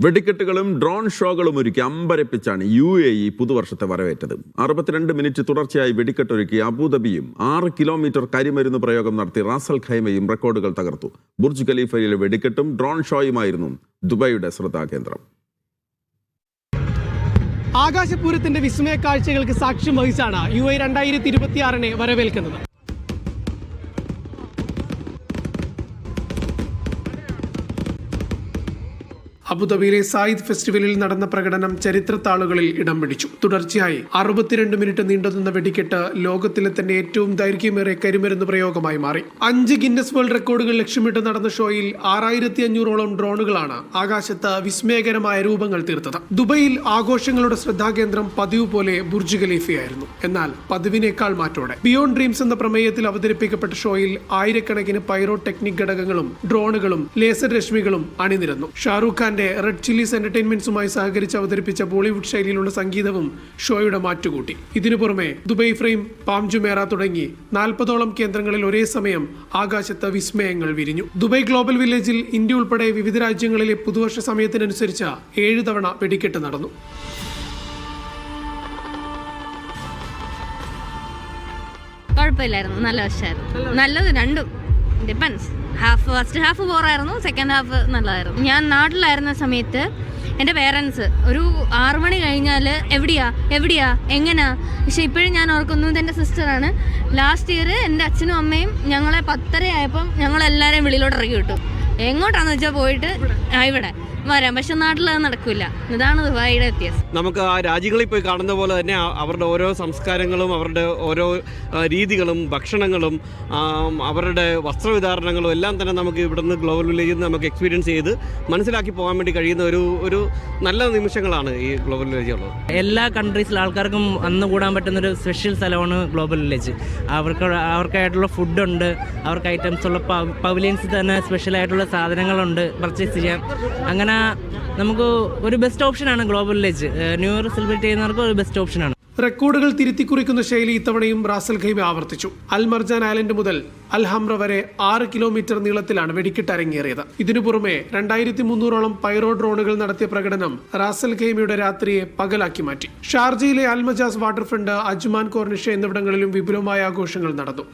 വെടിക്കെട്ടുകളും drone ഷോകളും ഒരുക്കി അമ്പരപ്പിച്ചാണ് UAE പുതുവർഷത്തെ വരവേറ്റത്. 62 മിനിറ്റ് തുടർച്ചയായി വെടിക്കെട്ടൊരുക്കി അബുദാബിയും 6 കിലോമീറ്റർ കരിമരുന്ന് പ്രയോഗം നടത്തി റാസൽ ഖൈമയും റെക്കോർഡുകൾ തകർത്തു. Burj ഖലീഫയിലെ വെടിക്കെട്ടും drone ഷോയുമായിരുന്നു ദുബായിയുടെ ശ്രദ്ധാകേന്ദ്രം. ആകാശപൂരത്തിന്റെ വിസ്മയ കാഴ്ചകൾക്ക് സാക്ഷ്യം വഹിച്ചാണ് UAE 2026 വരവേൽക്കുന്നത്. അബുദാബിയിലെ സായിദ് ഫെസ്റ്റിവലിൽ നടന്ന പ്രകടനം ചരിത്രത്താളുകളിൽ ഇടം പിടിച്ചു. തുടർച്ചയായി 62 മിനിറ്റ് നീണ്ടുനിന്ന വെടിക്കെട്ട് ലോകത്തിലെ തന്നെ ഏറ്റവും ദൈർഘ്യമേറിയ കരിമരുന്ന് പ്രയോഗമായി മാറി. 5 ഗിന്നസ് വേൾഡ് റെക്കോർഡുകൾ ലക്ഷ്യമിട്ട് നടന്ന ഷോയിൽ 6500ഓളം ഡ്രോണുകളാണ് ആകാശത്ത് വിസ്മയകരമായ രൂപങ്ങൾ തീർത്തത്. ദുബൈയിൽ ആഘോഷങ്ങളുടെ ശ്രദ്ധാകേന്ദ്രം പതിവ് പോലെ ബുർജ് ഖലീഫയായിരുന്നു. എന്നാൽ പതിവിനേക്കാൾ മാറ്റോടെ ബിയോണ്ട് ഡ്രീംസ് എന്ന പ്രമേയത്തിൽ അവതരിപ്പിക്കപ്പെട്ട ഷോയിൽ ആയിരക്കണക്കിന് പൈറോ ടെക്നിക് ഘടകങ്ങളും ഡ്രോണുകളും ലേസർ രശ്മികളും അണിനിരന്നു. ഷാറൂഖ് ഖാന്റെ റെഡ് ചില്ലീസ് എന്റർടൈൻമെന്റ്സുമായി സഹകരിച്ച് അവതരിപ്പിച്ച ബോളിവുഡ് ശൈലിയിലുള്ള സംഗീതവും ഷോയുടെ മാറ്റുകൂട്ടി. ഇതിനു പുറമെ ദുബൈ ഫ്രെയിം, പാം ജുമേറ തുടങ്ങി 40ഓളം കേന്ദ്രങ്ങളിൽ ഒരേ സമയം ആകാശത്ത് വിസ്മയങ്ങൾ വിരിഞ്ഞു. ദുബൈ ഗ്ലോബൽ വില്ലേജിൽ ഇന്ത്യ ഉൾപ്പെടെ വിവിധ രാജ്യങ്ങളിലെ പുതുവർഷ സമയത്തിനനുസരിച്ച് 7 തവണ വെടിക്കെട്ട് നടന്നു. കുഴപ്പമില്ലായിരുന്നു, നല്ല വശമായിരുന്നു. നല്ലത് രണ്ടും ഡിപ്പെൻസ്. ഫസ്റ്റ് ഹാഫ് ബോറായിരുന്നു, സെക്കൻഡ് ഹാഫ് നല്ലതായിരുന്നു. ഞാൻ നാട്ടിലായിരുന്ന സമയത്ത് എൻ്റെ പേരൻസ് ഒരു 6 മണി കഴിഞ്ഞാൽ എവിടെയാ എങ്ങനെയാ, പക്ഷെ ഇപ്പോഴും ഞാൻ ഓർക്കുന്നു, ഇതെൻ്റെ സിസ്റ്ററാണ്. ലാസ്റ്റ് ഇയർ എൻ്റെ അച്ഛനും അമ്മയും ഞങ്ങളെ 10:30 ആയപ്പം ഞങ്ങളെല്ലാവരെയും വെളിയിലോട്ട് ഇറക്കി വിട്ടു. എങ്ങോട്ടാന്ന് വെച്ചാൽ പോയിട്ട് ഇവിടെ വരാം, പക്ഷെ നാട്ടിൽ അത് നടക്കില്ല. ഇതാണ് ദുബായിയുടെ വ്യത്യാസം. നമുക്ക് ആ രാജ്യങ്ങളിൽ പോയി കാണുന്ന പോലെ തന്നെ അവരുടെ ഓരോ സംസ്കാരങ്ങളും അവരുടെ ഓരോ രീതികളും ഭക്ഷണങ്ങളും അവരുടെ വസ്ത്രവിധാരണങ്ങളും എല്ലാം തന്നെ നമുക്ക് ഇവിടുന്ന് ഗ്ലോബൽ വില്ലേജിൽ നിന്ന് നമുക്ക് എക്സ്പീരിയൻസ് ചെയ്ത് മനസ്സിലാക്കി പോകാൻ വേണ്ടി കഴിയുന്ന ഒരു നല്ല നിമിഷങ്ങളാണ് ഈ ഗ്ലോബൽ വില്ലേജ് ഉള്ളത്. എല്ലാ കൺട്രീസിലെ ആൾക്കാർക്കും അന്ന് കൂടാൻ പറ്റുന്നൊരു സ്പെഷ്യൽ സ്ഥലമാണ് ഗ്ലോബൽ വില്ലേജ്. അവർക്കായിട്ടുള്ള ഫുഡുണ്ട്, അവർക്ക് ഐറ്റംസ് ഉള്ള പവലിയൻസിൽ തന്നെ സ്പെഷ്യലായിട്ടുള്ള സാധനങ്ങളുണ്ട് പർച്ചേസ് ചെയ്യാൻ. അങ്ങനെ നമുക്ക് ഒരു ബെസ്റ്റ് ഓപ്ഷനാണ് global village. New year celebrate ചെയ്യുന്നവർക്ക് ഒരു ബെസ്റ്റ് ഓപ്ഷനാണ്. റെക്കോർഡുകൾ തിരുത്തി കുറിക്കുന്ന ശൈലി ഇത്തവണയും റാസൽ ഖൈമ ആവർത്തിച്ചു. അൽ മർജാൻ ഐലൻഡ് മുതൽ അൽ ഹംറ വരെ 6 കിലോമീറ്റർ നീളത്തിലാണ് വെടിക്കെട്ട് അരങ്ങേറിയത്. ഇതിനു പുറമെ 2300ഓളം പൈറോ ഡ്രോണുകൾ നടത്തിയ പ്രകടനം റാസൽ ഖൈമയുടെ രാത്രിയെ പകലാക്കി മാറ്റി. ഷാർജയിലെ അൽ മജാസ് വാട്ടർ ഫ്രണ്ട്, അജ്മാൻ, കോർണിഷ എന്നിവിടങ്ങളിലും വിപുലമായ ആഘോഷങ്ങൾ നടന്നു.